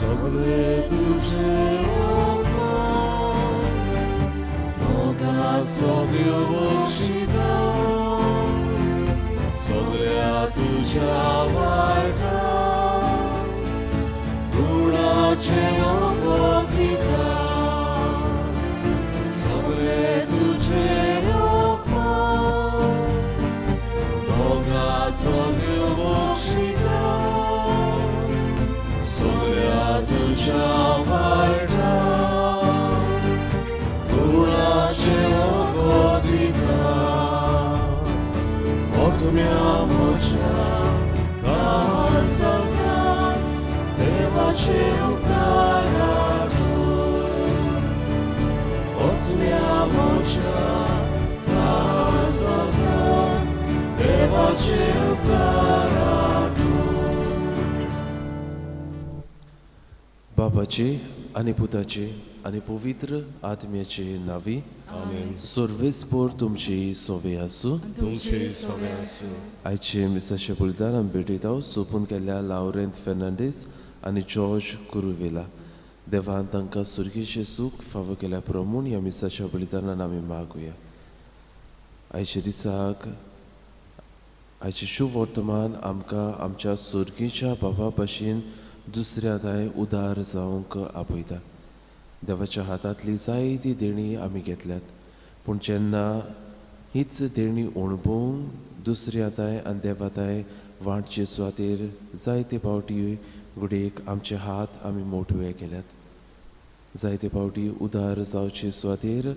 सगळे तुझे मोगाचो देव बक्षिता सगळ्या तुझ्या वाटा गुणाचे अपोगिता सगळे तुझे मोगाचो देव बक्षिता सगळ्या तुझ्या वाटा गुणाचे अपोगिता ओतम्या मोच्या काळजांत देवाचे उपकार ओतम्या मोच्या काळजांत देवाचे उपकार बाबाचे आनी पुताचे आनी पवित्र आत्म्याचे नावी आमेन. सर्वेस्पोर तुमची सोवे आसूं तुमची सोवे आसूं. आयचे मिसाचे बुलदान आमी भेटयता सोपून केल्ल्या लावरेंत फेर्नांडीस आनी जॉर्ज कुरुवेला देवान तांकां सुर्गेचें सूख फावो केल्या प्रमाण ह्या मिसाच्या बलिदानान आमी मागुया. आयच्या दिसाक आयचे शुभ वर्तमान आमकां आमच्या सुर्गेच्या बाबा भाशेन दुसऱ्या दाय उदार जावंक आपयता. देवाच्या हातांतली जायती देणी आमी घेतल्यात पूण जेन्ना हीच देणी अणभवूंक दुसऱ्या दाय आनी देवादाय वांटचे सुवातेर जायते फावटी घडयेक आमचे हात आमी मोठवे केल्यात. जायते फावटी उदार जावचे सुवातेर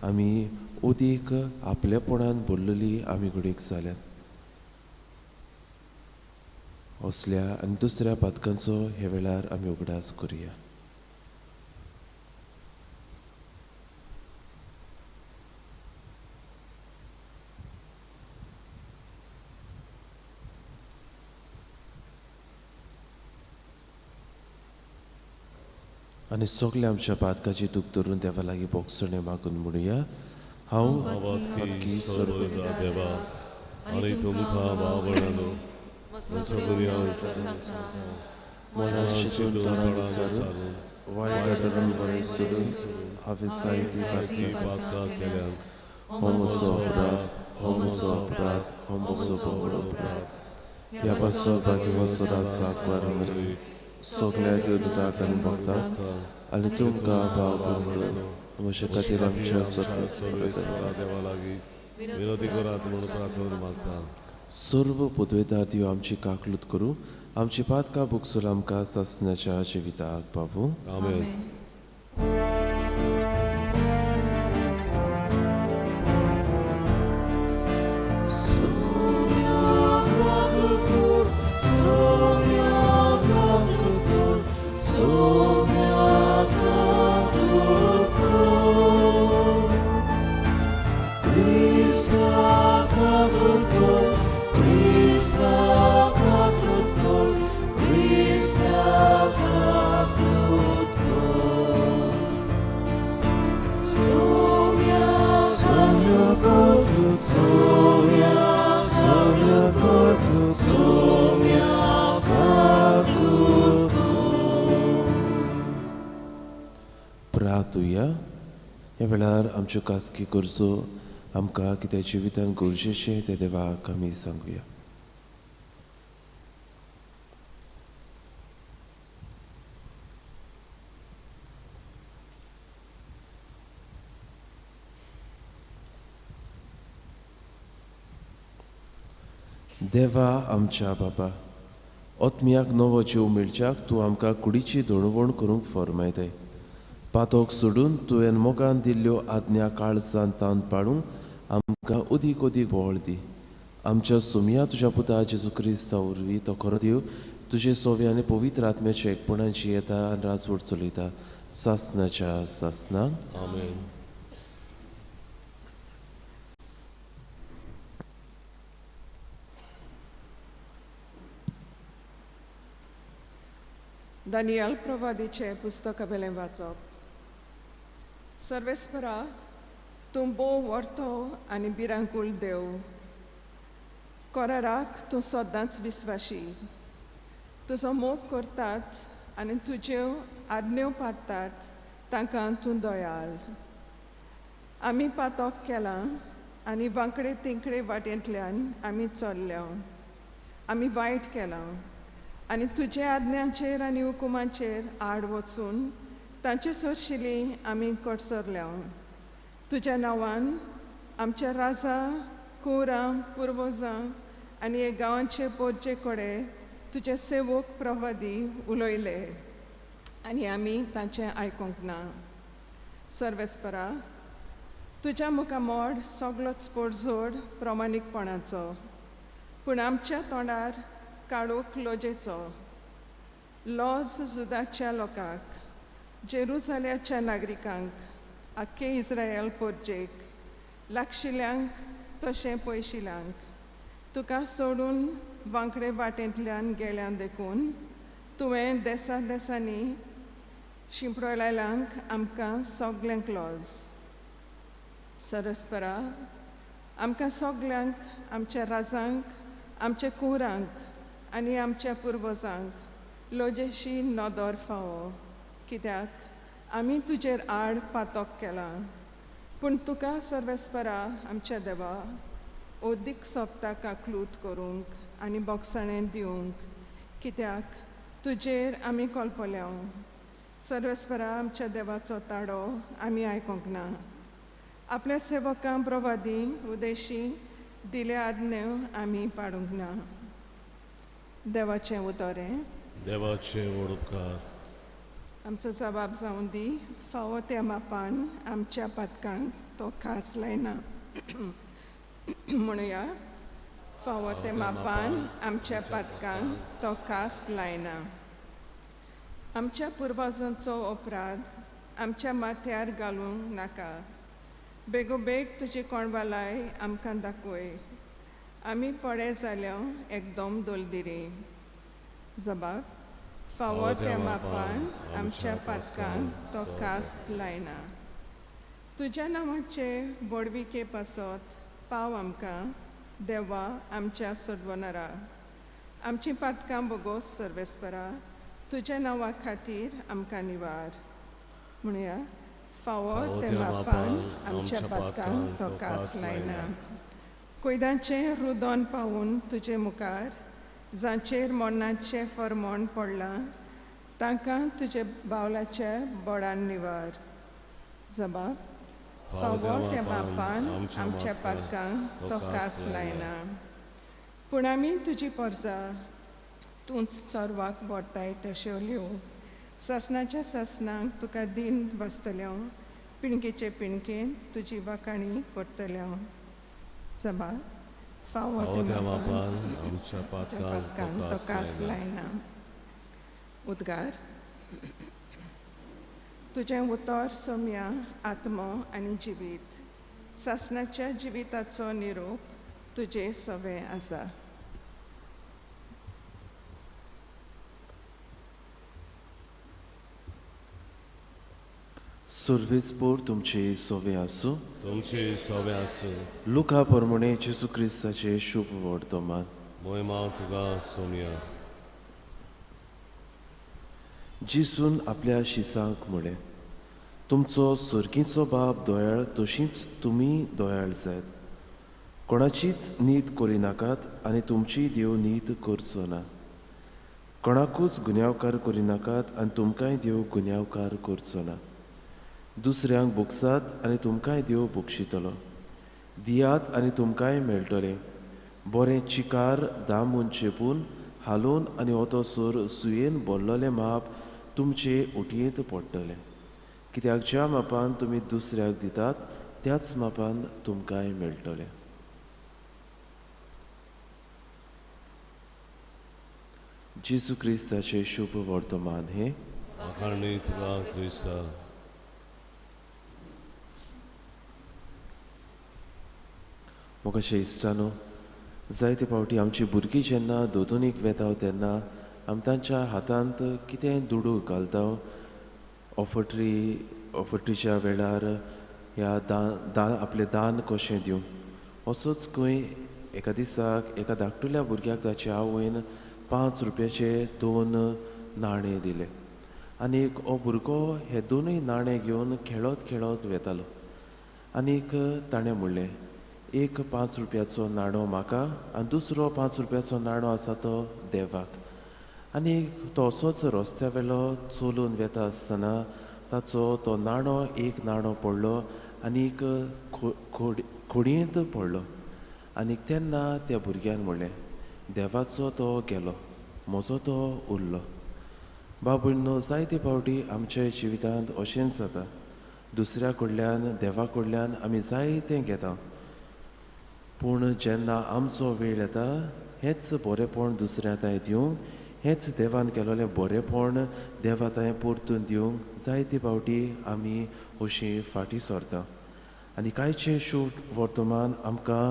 आमी उदीक आपलेपणान भरलेली आमी घडयेक जाल्यात. असल्या आनी दुसऱ्या पातकांचो हे वेळार आमी उगडास करुया. आनी सगळे आमच्या पातकाची दूख धरून देवा लागीं बोगसणे मागून म्हणुया. हांव आवातकी सर्वदा देवा आनी तुमकां बावळलो मनाची तोंडां सारून वायट धरून बरें सोडून हांवें जायती पातकां केल्यान हो म्हजो अपराध हो म्हजो अपराध हो म्हजो बरो अपराध. ह्या पासो बाकी म्हजो राजाक वारंवारी सगळ्या देवदूतांक आनी भक्तांक आनी तुमकां भाव बंद म्हजे खातीर आमच्या देवा लागीं विनोदी करात म्हणून प्रार्थना मागता. सर्व पदवेदार दिव आमची काकलूत करूं आमची पातकां बुगसूल आमकां सासण्याच्या जिविताक पावूं. आमेन. प्रार्थुया. ह्या वेळार आमच्यो खासगी गरजो आमकां कितें जिवितान गरजेचें तें देवाक आमी सांगुया. देवा आमच्या बाबा ओतम्याक नवो जीव मेळच्याक तूं आमकां कुडीची दळवण करूंक फरमायताय. पातोक सोडून तुवें मोगान दिल्ल्यो आज्ञा काळजांत तावन पाडूंक आमकां उदीक उदीक बोवाळ दी. आमच्या सुमया तुज्या पुता जेजू क्रिस्ता वरवीं तो खरो देव तुजे सोवे आनी पवित्र आत्म्याच्या एकपणान जियेता आनी राजवट चलयता सासनाच्या सासनाक. आमेन. दानियल प्रवादीचे पुस्तकावेलें वाचप. सर्वेस्परा तूं बोव व्हरतो आनी भिरांकूळ देव. कोराराक तूं सदांच विस्वाशी. तुजो मोग करतात आनी तुज्यो आज्ञो पाळटात तांकां तूं दयाळ. आमी पातोक केलां आनी वांकडे तिंकडे वाटेंतल्यान आमी चल्ल्या. आमी वायट केलां आनी तुज्या आज्ञांचेर आनी हुकुमांचेर आड वचून तांचे सोरशिली आमी कोडसरल्या. तुज्या नांवान आमच्या राजां, कुरां, पुर्वजां आनी हे गांवांचे पोरचे कडेन तुजे सेवक प्रवादी उलयले आनी आमी तांचें आयकूंक ना. सर्वेस्परा, तुज्या मुखामोड सगळोच पोरजोड प्रमाणीकपणाचो, पूण आमच्या तोंडार काळोख लोजेचो. लॉज जुदाच्या लोकांक, जेरुसाल्याच्या नागरिकांक, आख्खे इस्रायल पोरचेक, लागशिल्यांक तशें पयशिल्यांक, तुका सोडून वांकडे वाटेंतल्यान गेल्या देखून तुवें देसांनी शिंपडो लायल्यांक आमकां सगल्यांक लॉज. सरस्परा, आमकां सगल्यांक, आमच्या राजांक, आमच्या कुरांक आनी आमच्या पुर्वजांक लोजेशी नदर फावो, कित्याक आमी तुजेर आड पातोक केलां. पूण तुका सर्वेस्परा आमच्या देवा ओदीक सोबताक आंकलूत करूंक आनी बोगसणें दिवंक, कित्याक तुजेर आमी कोलपल्या. सर्वेस्परा आमच्या देवाचो ताडो आमी आयकूंक ना. आपल्या सेवकां प्रवादी उदेशी दिल्या आज्ञो आमी पाडूंक ना. देवाचें उतोरें. देवाचे उपकार. आमचो जबाब जावन दी. फावो त्या मापान आमच्या पातकांक तो खास लायना. म्हणुया, फावो त्या मापान आमच्या पातकांक तो खास लायना. आमच्या पुर्वजांचो अपराध आमच्या माथ्यार घालूंक नाका. बेगोबेग तुजी कोणवालाय आमकां दाखोय. आमी पडे जाल्या एकदम दोलदिरी. जबाब, फावो त्या मापान आमच्या पातकांक तो कास लायना. तुज्या नांवाचे बोडविके पासत पाव आमकां, देवा आमच्या सोडवणारा. आमची पातकां बोगोस सर्वेस्परा, तुज्या नांवा खातीर आमकां निवार. म्हणुया, फावो त्या मापान आमच्या पातकांक तो कास लायना. कोयदांचें रुदोन पावून तुजे मुखार, जांचेर मरणाचें फर्मोण पडलां, तांकां तुजे बावलाच्या बोडान निवार. जबाब, फावो त्या मापान आमच्या पातकांक तो कास लायना. पूण आमी तुजी परजा तूंच चोरवाक व्हरताय तश्यो लिव. ससनाच्या ससनांक तुका दिन बसतल्या, पिणकेचे पिणकेन तुजी वाखाणी करतल्या. जबाब, फावो त्या मापान आमच्या पातकांक तो कास लायना. उद्गार. तुजें उतर सोम्या आत्मो आनी जिवीत. ससनाच्या जिविताचो निरोप तुजे सवे आसा. सर्वेस्पोर तुमचे सोवे आसूं. तुमची सवे आसूं. लुका प्रमाणे जेजू क्रिस्ताचे शुभ वर्तमान. मोहिमा तुका सोम्या. जिसून आपल्या शिसांक म्हळें, तुमचो सर्गीचो बाप दोयाळ तशींच तुमी दोयाळ जायत. कोणाचीच नीत करिनाकात आनी तुमची देव नीत करचो ना. कोणाकूच गुन्यांवकार करिनाकात आनी तुमकांय देव गुन्यांवकार करचो ना. दुसऱ्यांक बुकसात आनी तुमकांय देव बुकशितलो. दियात आनी तुमकांय मेळटलें. बरें चिकार दामून चेपून हालोवन आनी ओतोसोर सुयेन भरलोलें माप तुमचे उटयेंत पडटलें. कित्याक ज्या मापान तुमी दुसऱ्याक दितात त्याच मापान तुमकांय मेळटलें. जेजू क्रिस्ताचे शुभ वर्तमान हे. आकारणी तुका क्रिस्ता. मोगाचे इश्टानो, जायते फावटी आमची भुरगीं जेन्ना दोतोनीक वेताव तेन्ना आमी तांच्या हातांत कितेंय दुडू घालता. ऑफर्टीच्या वेळार ह्या आपलें दान कशें दिवं. असोच खंय एका दिसाक धाकटुल्या भुरग्याक ताच्या आवयन 5 रुपयाचे 2 नाणे दिले. आनीक हो भुरगो हे दोनूय नाणे घेवन खेळत खेळत वेतालो. आनीक ताणें म्हणलें, एक 5 रुपयाचो नाणो म्हाका आनी दुसरो 5 रुपयाचो नाणो आसा तो देवाक. आनी तो असोच रस्त्या वेलो चलून वेता आसतना ताचो तो नाणो एक नाणो पडलो आनीक खोडयेंत पडलो. आनीक तेन्ना त्या भुरग्यान म्हणलें, देवाचो तो गेलो, म्हजो तो उरलो. बाबूंनो, जायते फावटी आमच्या जिवितांत अशेंच जाता. दुसऱ्या कडल्यान देवा कडल्यान आमी जायतें घेता, पूण जेन्ना आमचो वेळ येता हेंच बरेंपण दुसऱ्या तांय दिवंक, हेंच देवान केलोलें बरेंपण देवा तांय परतून दिवंक जायते फावटी आमी अशीं फाटीं सरता. आनी कांयचे शुभ वर्तमान आमकां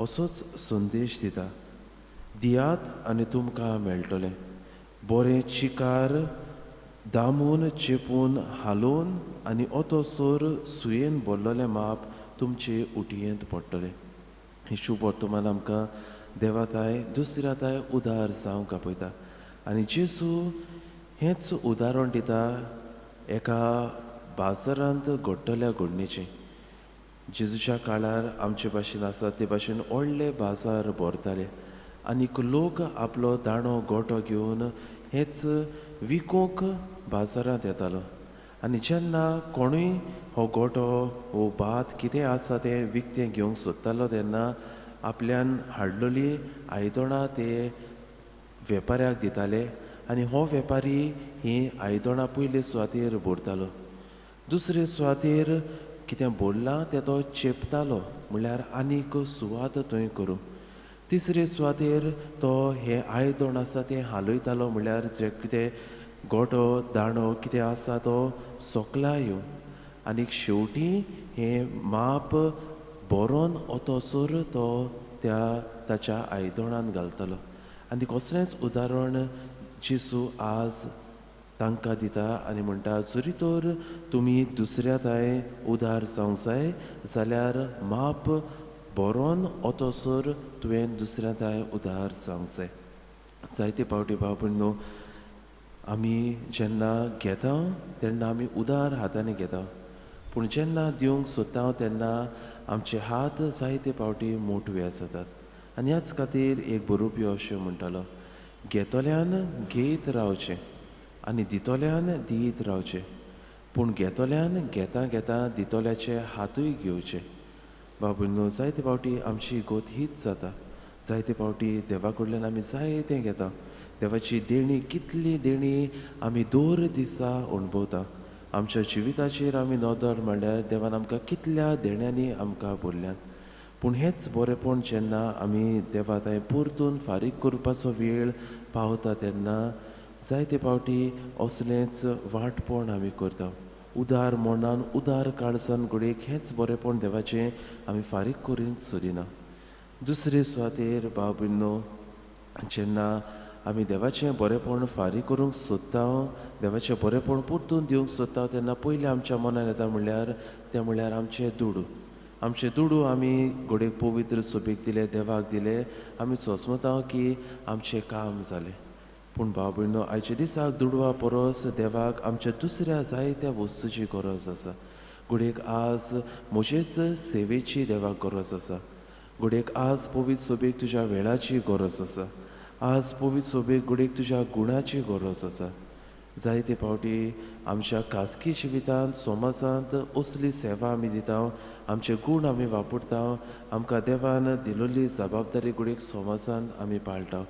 असोच संदेश दिता, दियात आनी तुमकां मेळटलें. बरें चिकार दामून चेपून हालोवन आनी ओतोसोर सुयेन भरलोलें माप तुमचे उटयेंत पडटलें. ही शुभ वर्तमान आमकां देवा ताय दुसऱ्या ताय उदार जावंक आपयता. आनी जेजू हेंच उदाहरण दिता एका बाजारांत घडटल्या घडणेचें. जेजूच्या काळार आमचे भाशेन आसा ते भाशेन व्हडले बाजार भरताले आनीक लोक आपलो दाणो गोठो घेवन हेच विकूंक बाजारांत येतालो. आनी जेन्ना कोणूय हो गोठो वो भात कितें आसा तें विकतें घेवंक सोदतालो तेन्ना आपल्यान हाडलेलीं आयदनां ते वेपाऱ्याक दिताले आनी हो वेपारी ही आयदनां पयले सुवातेर भरतालो. दुसरे सुवातेर कितें भरलां तें तो चेपतालो म्हणल्यार आनीक सुवात थंय करूं. तिसरे सुवातेर तो हे आयदन आसा तें हालयतालो म्हणल्यार जे कितें गोठो दाणो कितें आसा तो सोकला येवं. आनीक शेवटी हें माप बरोवन ओतोसोर तो ताच्या आयदनान घालतालो. आनी कसलेंच उदाहरण जेजू आज तांकां दिता आनी म्हणटा, जरी तर तुमी दुसऱ्या ताय उदार जावंक जाय जाल्यार माप बरोवन ओतोसोर तुवें दुसऱ्या ताय उदार जावंक जाय. जायते फावटी बाबूंनो, आमी जेन्ना घेता तेन्ना आमी उदार हातांनी घेता, पूण जेन्ना दिवंक सोदता तेन्ना आमचे हात जायते फावटी मोटवे जातात. आनी ह्याच खातीर एक बरोवपी अशें म्हणटालो, घेतोल्यान घेयत रावचें आनी दितोल्यान दीत रावचें, पूण घेतोल्यान घेता घेता दितोल्याचे हातूय घेवचे. बाबूंनो, जायते फावटी आमची गोत हीच जाता. जायते फावटी देवा कडल्यान आमी जायतें घेता. देवाची देणी, कितली देणी आमी दर दिसा अणभवता. आमच्या जिविताचेर आमी नदर म्हणल्यार देवान आमकां कितल्या देण्यांनी आमकां भरल्यात. पूण हेंच बरेंपण जेन्ना आमी देवा तांय परतून फारीक करपाचो वेळ पावता तेन्ना जायते फावटी असलेंच वांटपण आमी करता. उदार मनान उदार काळजान घडयेक हेंच बरेंपण देवाचें आमी फारीक करूंक सोदिना. दुसरे सुवातेर बाबूंनो, जेन्ना आमी देवाचें बरेंपण फारीक करूंक सोदता, देवाचें बरेंपण परतून दिवंक सोदता तेन्ना पयलें आमच्या मनान येता म्हणल्यार आमचें दुडू. आमचें दुडू आमी घोडेक पवित्र सोबेक दिले, देवाक दिले, आमी सोंसमता की आमचें काम जालें. पूण बाबूंनो, आयच्या दिसाक दुडवा परस देवाक आमच्या दुसऱ्या जायत्या वस्तूची गरज आसा. घोडेक आज म्हजेच सेवेची देवाक गरज आसा. घोडेक आज पवित्र सोबेक तुज्या वेळाची गरज आसा. आज पवित्र सोबेक घोडेक तुज्या गुणाची गरज आसा. जायते फावटी आमच्या खासगी जिवितांत समाजांत असली सेवा आमी दिता, आमचे गूण आमी वापरता, आमकां देवान दिलोली जबाबदारी घोडेक समाजांत आमी पाळटा.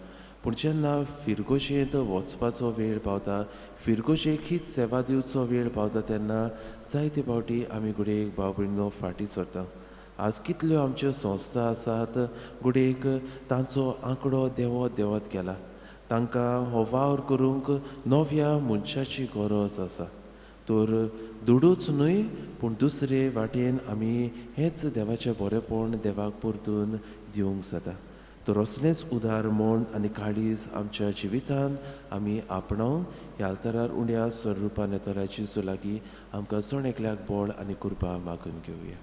पूण जेन्ना फिरगोशेंत वचपाचो वेळ पावता, फिरगोशेक हीच सेवा दिवचो वेळ पावता तेन्ना जायते फावटी आमी घोडेक बाबूंनो फाटीं सरता. आज कितल्यो आमच्यो संस्था आसात, घोडेक तांचो आंकडो देंवत देंवत गेला. तांकां हो वावर करूंक नव्या मनशाची गरज आसा. तर दुडूच न्हय, पूण दुसरे वाटेन आमी हेंच देवाचें बरेंपण देवाक परतून दिवंक जाता. तर असलेंच उदार मन आनी काळीज आमच्या जिवितांत आमी आपणावंक ह्या आल्तारार उंड्या स्वरुपान येतल्या जेजू लागीं आमकां जण एकल्याक बळ आनी कृपा मागून घेवया.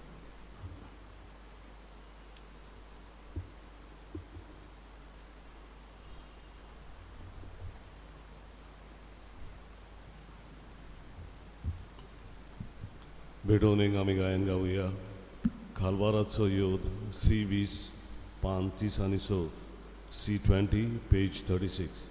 भेटवणेक आमी गायन गावया खालबाराचो योद C20 पान 30 आनी 6 C20 पेज 36.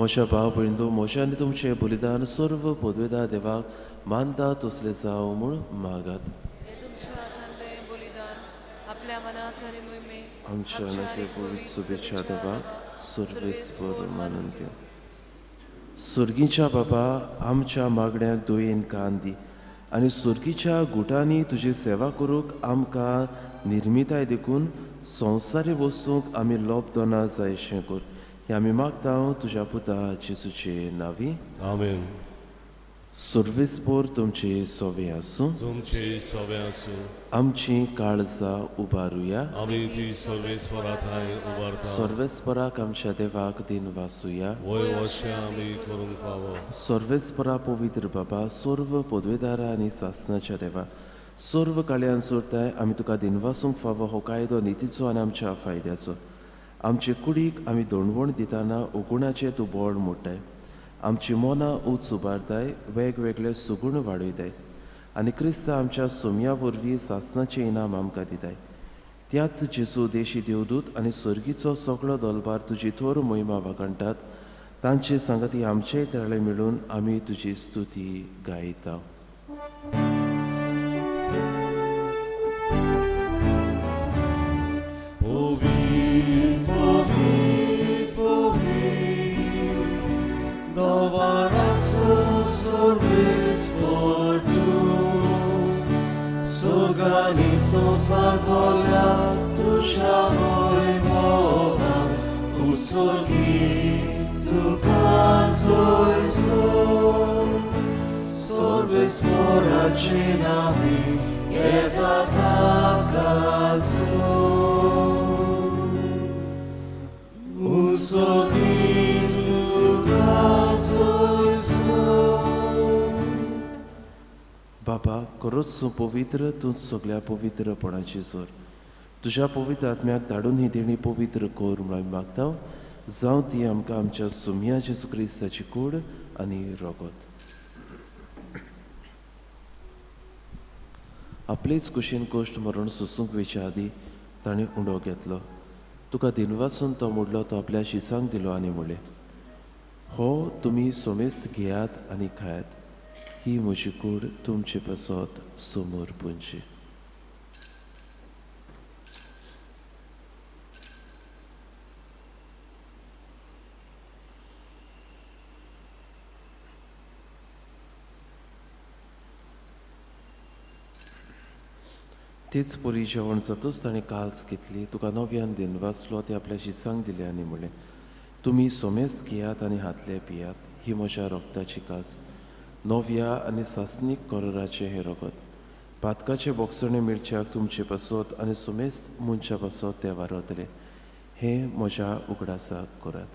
मोशा भाव भयणींनो, मोशाने तुमचे बलिदान सर्व पदवेदार देवाक मानता तसले जावं म्हूण मागात. हे तुमच्या हातांतले बलिदान आपल्या मनाक आनी मोहिमेक आमच्या नखे पवित्र शुभेच्छा देवाक सर्वेस्वर मानून घेऊ. सुर्गीच्या बाबा, आमच्या मागण्यांक दोयेन कान दी आनी सुर्गीच्या गुटांनी तुजी सेवा करूंक आमकां निर्मिताय देखून संवसारी वस्तूंक आमी लोप दोना जायशें कर. हे आमी मागता तुज्या पुता जेजूचे नांवी. आमेन. सर्वेस्पर तुमची सोवे आसूं. तुमचे सवे आसूं. आमची काळजां उबारुया. आमी ती सर्वेस्परा थंय उबारता. सर्वेस्पराक आमच्या देवाक दिन वासुया. वय अशें आमी करूंक फावो. सर्वेस्परा पवित्र बाबा, सर्व पदवेदारा आनी सासणाच्या देवा, सर्व काळ्यान सोरताय आमी तुका दिनवासूंक फावो हो कायदो नितीचो आनी आमच्या फायद्याचो. आमचे कुडीक आमी दोणवण दिताना उगुणाचे तूं बोड मोडटाय. आमची मोना उंच उबारताय, वेगवेगळे सुगूण वाडयताय आनी क्रिस्त आमच्या सोम्या वरवीं सासणाचें इनाम आमकां दिताय. त्याच जेजू देशी देवदूत आनी सर्गीचो सगळो दलबार तुजी थोर मोहिमा वागणटात. तांचे सांगती आमचेय तळे मेळून आमी तुजी स्तुती गायता. Sorgani sosar bolia tuja moimova usorgi trukazoi son sorves moracinami etatakazo usorgi trukazoi son. बाबा, खरोच पवित्र तूं सगळ्या पवित्रपणाची जोर. तुज्या पवित्र आत्म्याक धाडून ही देणी पवित्र कोर म्हणून मागता. जावं ती आमकां आमच्या सोम्या जेजू क्रिस्ताची कूड आनी रोगत. आपलीच कुशीन कोश्ट मरण सोसूंक वेच्या आदी ताणें उंडो घेतलो. तुका दिनवासून तो मोडलो, तो आपल्या शिसांक दिलो आनी म्हणलें, हो तुमी सोमेस्त घेयात आनी खायात. ही म्हजी कूड तुमचे पासत समोर पुंजी. तीच पुरी जेवण जातूच ताणें काल्स घेतली. तुका नव्यान दिन वाचलो, ते आपल्या शिसांक दिले आनी म्हणलें, तुमी सोमेस्त घेयात आनी हातले पियात. ही म्हज्या रोगताची कास, नव्या आनी सासनीक कोराचे हे रगत. पातकाचे बोगसणे मिरच्याक तुमचे पासत आनी सोमेस्त मनशा पासत ते वारतले. हे म्हज्या उगडासाक करात.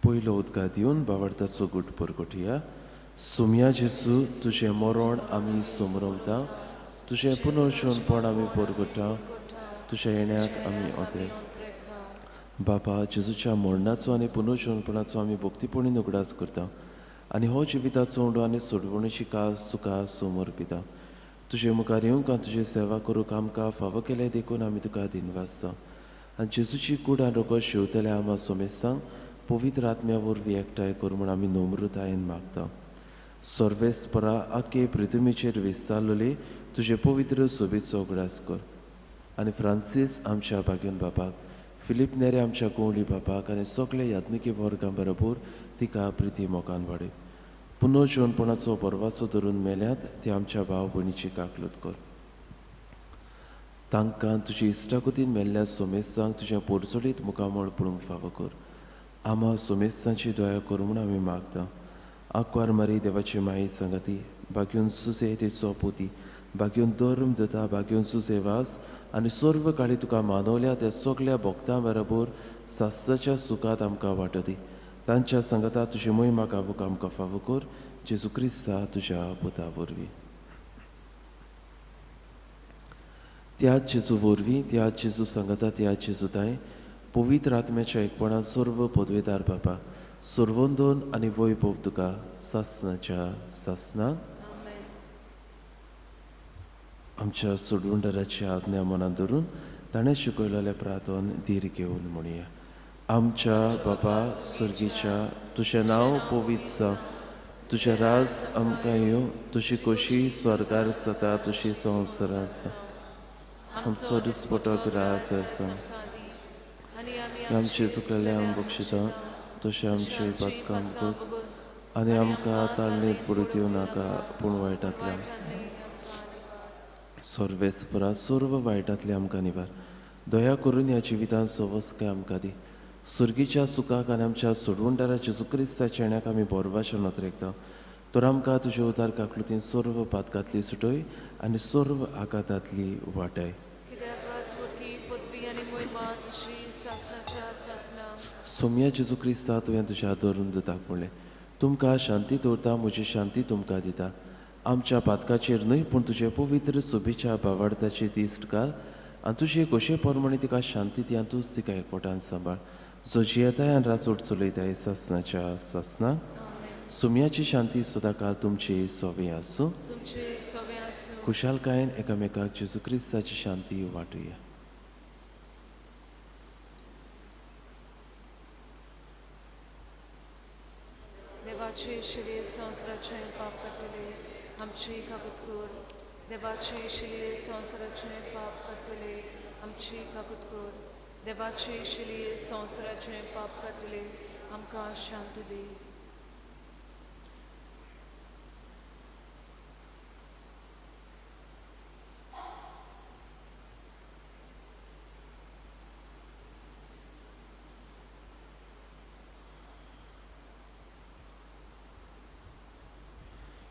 पयलो उदका दिवन बावडताचो गुट परगोटया. सुम्या जेजू तुझें मरण आमी समरवता, तुझें पुनर्जन्मपण आमी परगटा, तुझ्या येण्याक आमी ओतरे. बापा जेजूच्या मरणाचो आनी पुनर्जन्मपणाचो आमी भक्तीपणीन उगडास करता आनी हो जिविताचो उंडो आनी सोडवणेची कास तुका समर्पिता. तुजे मुखार येवंक आनी तुजी सेवा करूंक आमकां फावो केले देखून आमी तुका दिनवासता. आनी जेजूची कूड आनी रोखो शिवतल्या आमा सोमेस्तांक पवित्र आत्म्या वरवीं एकठांय करूं म्हूण आमी नम्रतायेन मागता. सर्वेस्परा आख्खे पृथ्वीचेर विस्तारलेली तुजे पवित्र सोबीचो उगडास कर. आनी फ्रांसीस आमच्या भाग्यन बापाक, फिलीप नेरे आमच्या कोवळी बापाक आनी सगळे यात्मिकी वर्गां बरोबर तिका प्रिती मोगान वाडय. पुनर्जन्मपणाचो परवाचो धरून मेल्यात ते आमच्या भाव भयणीची काकलूत कर. तांकां तुजी इश्टाकुतीन मेल्ल्या सोमेस्तांक तुज्या पोरचोडीत मुखामळ पळोवंक फावो कर. आमा सोमेस्तांची दया कर म्हूण आमी मागता. आंकवार मारी देवाची माई संगती, भाग्यून सुसे तिचो पोती, भाग्यून धर्म दता, भाग्यून सुसे वास आनी सर्व काळी तुका मानवल्या त्या सगळ्या भक्तां बरोबर सासाच्या सुखात आमकां वांटो. तांच्या संगता तुजी मोहिमा गावूंक आमकां फावो कर. जेजू क्रिस्ता तुज्या पुता वरवीं. त्याच जेजू वरवीं, त्याच जेजू संगता, त्याच जेजूताय पवित्र आत्म्याच्या एकपणान सर्व पदवेदार बापा सर्वोंदोन आनी वैभव तुका सासनाच्या सासनाक आमच्या सोडवणदाराच्या आज्ञा मनात धरून ताणें शिकयलेले प्रार्थन धीर घेवन म्हणया. आमच्या बापा सर्गीच्या तुजें नांव पवित्र जावं, तुजें राज आमकां येवं, तुजी खोशी स्वर्गार जाता तुजी संवसारांत आसा. आमचो दिसपटो रास आसा आमचे चुकलेले आमी बक्षिता, तशें आमचे पातकां बस आनी आमकां ताळणेंत पडूंक दिवं नाका पूण वायटांतल्यान सर्वेस्परा सर्व वायटांतले आमकां निवार. दया करून ह्या जिवितांत सवस्काय आमकां दी. सुर्गीच्या सुखाक आनी आमच्या सोडवणदारा जेजू क्रिस्ताच्या येण्याक आमी बोरवाशें नोतरेकता. तर आमकां तुजे उदार काकलुतीन सर्व पातकांतली सुटय आनी सर्व आघातांतली वाटाय. सोम्या जेजू क्रिस्ता तुवें तुज्या धर्म दिताक म्हणलें, तुमकां शांती दवरता, म्हजी शांती तुमकां दिता. आमच्या पातकाचेर न्हय पूण तुजे पवित्र सोबीच्या भावार्थाची दिश्ट घाल आनी तुजे कशे परमणी तिका शांती दी आनी तूंच तिका एकवटान सांबाळ. जो जियेताय आनी रासोट चलयताय सासनाच्या सासनाक. सोम्याची शांती सदां काळ तुमची सोबी आसूं. खुशालकायेन एकामेकाक जेजू क्रिस्ताची शांती वाटुया. देवाचे शिले संवसाराचे पाप कट्टले आमची काकूत कर. देवाचे शिले संवसाराचे पाप कट्टले आमची काकूत कर. देवाचे शिले संवसाराचे पाप कट्टले आमकां शांती दी.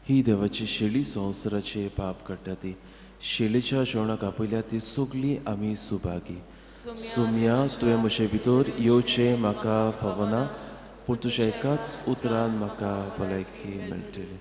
ही देवाची शेळी संवसाराचे पाप काडटा ती. शेळीच्या जेवणाक आपयल्या ती सगळी आमी सुभागी. सोम्या तुवें म्हजे भितर येवचें म्हाका फावो ना, पूण तुज्या एकाच उतरान म्हाका भलायकी मेळटली.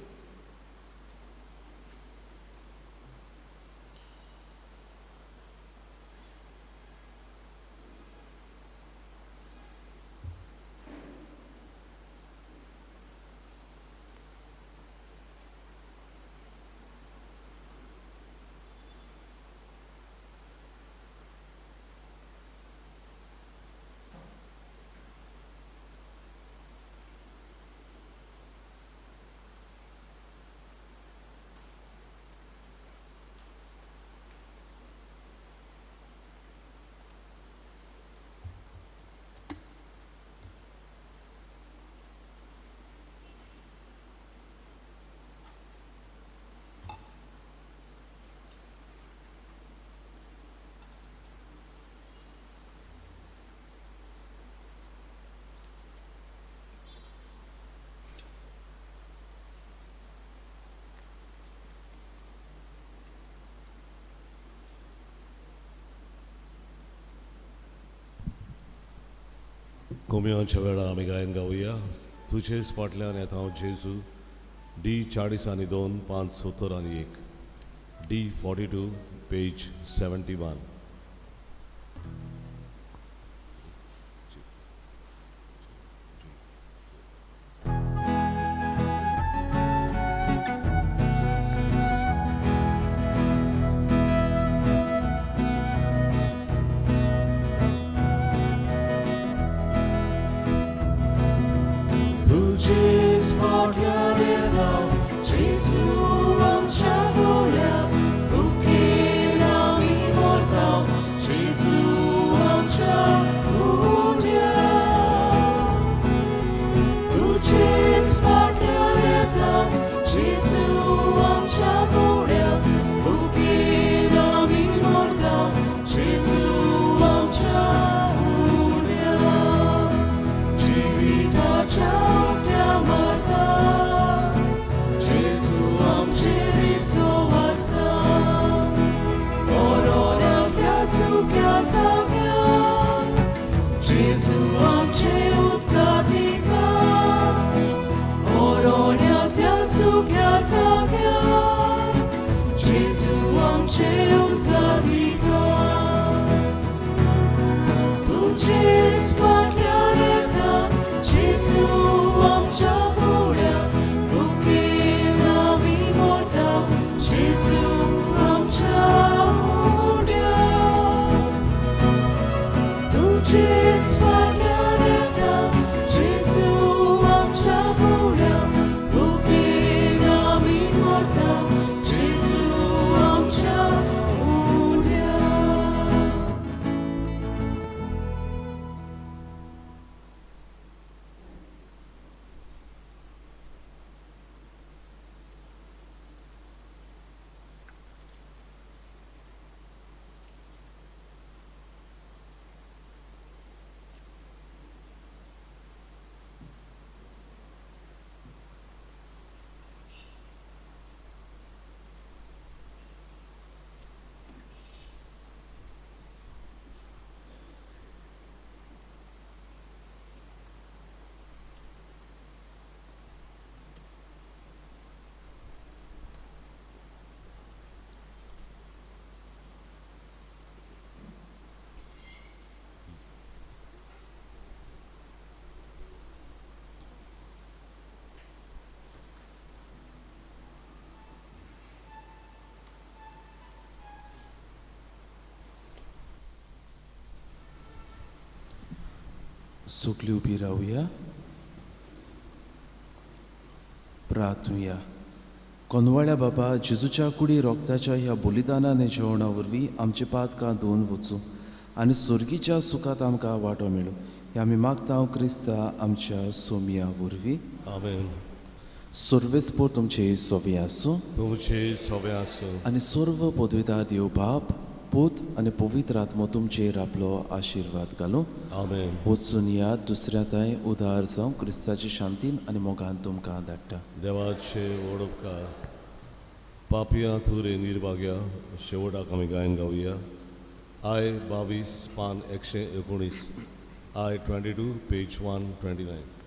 कोमयोनच्या वेळा आमी गायन गावया. तुजेच फाटल्यान येता हांव जेजू, D40 571 D42 page 71. तुझेच वाटलेला जेजू आमच्या गोल्या बुकेर आमी मरता जेजू आमच्या उड्या तुझेच वाटलेला जेजू आमच्या गोल्या बुकेर आमी मरता जेजू आमच्या उड्या जिविताच्या Jesu amche utkatika Oronia sugya sagya Jesu amche utkatika Tujeच पाटल्यारेता Jesu amcha गोड्या बुकेर आमी मरता Jesu amcha उड्या तुझेच वाटल्यारेता जेजू आमच्या गोड्या बुकेर आमी मरता जेजू आमच्या उड्या सुकली उभी राहूया. प्रार्थूया. कोनवाळ्या बाबा जेजूच्या कुडी रोगताच्या ह्या बलिदानान जेवणा वरवीं आमचे पातकां धुवन वचूं आनी सुर्गीच्या सुखात आमकां वांटो मेळूं हें आमी मागता क्रिस्ता आमच्या सोमया वरवीं. आमेन. सर्वेस्पोर तुमचे सोबे आसूं तुमचे सवे आसूं आनी सर्व पदवीदार देव बाप पूत आनी पवित्र आत्मो तुमचेर आपलो आशिर्वाद घालूं. आमेन. वचून या दुसऱ्याताय उदार जावं क्रिस्ताची शांतीन आनी मोगान तुमकां धाडटा. देवाचे ओडपकार पापियां तुरे निर्भाग्या शेवटाक आमी गायन गावया. I 22 पान 119 I 22 पेज 129.